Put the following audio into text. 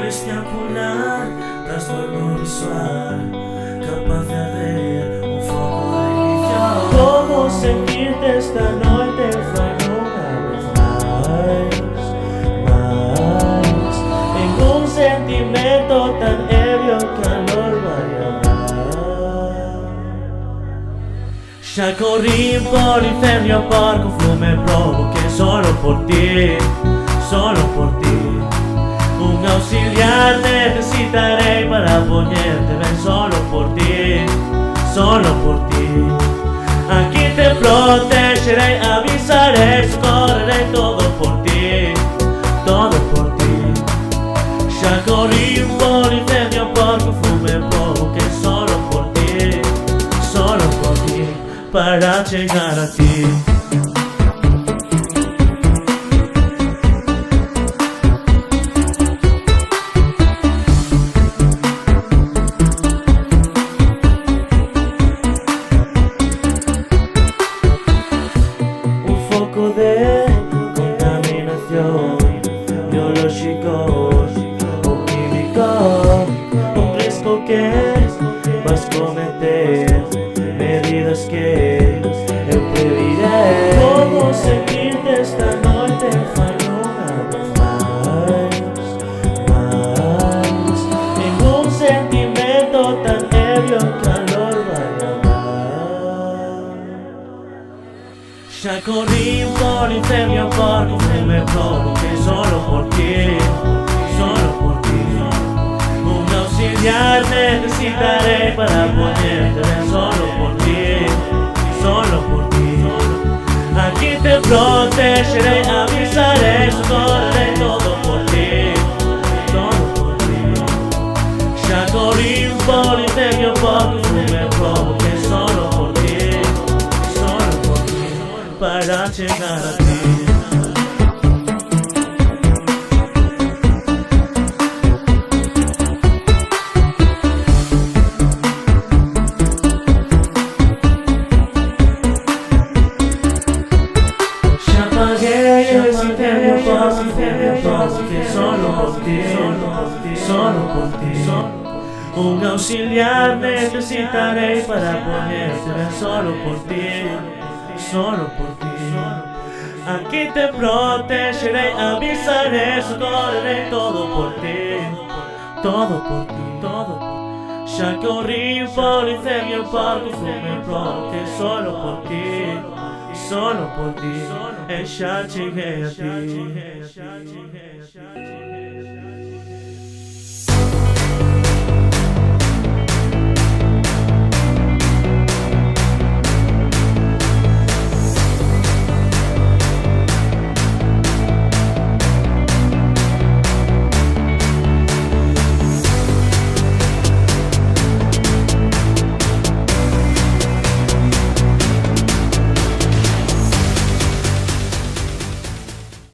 bestia polar, trastorno visual, capaz de arder un foco de inicio. ¿Cómo sentirte esta noche? Falla una vez más, en un sentimiento tan ebrio, calor vaya a dar. Ya corrí por incendio, por confumo me provoqué solo por ti, solo por ti. Un auxiliar necesitaré para ponerte bien, solo por ti, solo por ti. Aquí te protegeré, avisaré, socorreré, todo por ti, todo por ti. Ya corrí por incendio, por confumo me provoqué solo por ti, solo por ti, para llegar a ti. De contaminación biológico o químico, un riesgo que vas a cometer, medidas que yo previré. ¿Cómo sentirte esta noche? Falla una vez más, en un sentimiento tan ebrio, calor vaya a dar. Ya corrí por incendio, por confumo me provoqué solo por ti, solo por ti. Un auxiliar necesitaré para ponerte bien, solo por ti, solo por ti. Aquí te protegeré, avisaré, socorreré, todo por ti, todo por ti. Ya corrí por incendio, por confumo me provoqué solo por ti, para llegar a ti. Ya apagué el incendio, porque solo por ti, solo por ti. Un auxiliar necesitaré para ponerte bien, solo por ti, solo por ti. Aquí te protegeré, avisaré, socorreré, todo por ti, todo por ti, todo por ti. Ya corrí por incendio, por confumo me provoqué solo por ti, solo por ti. Ya llegué a ti.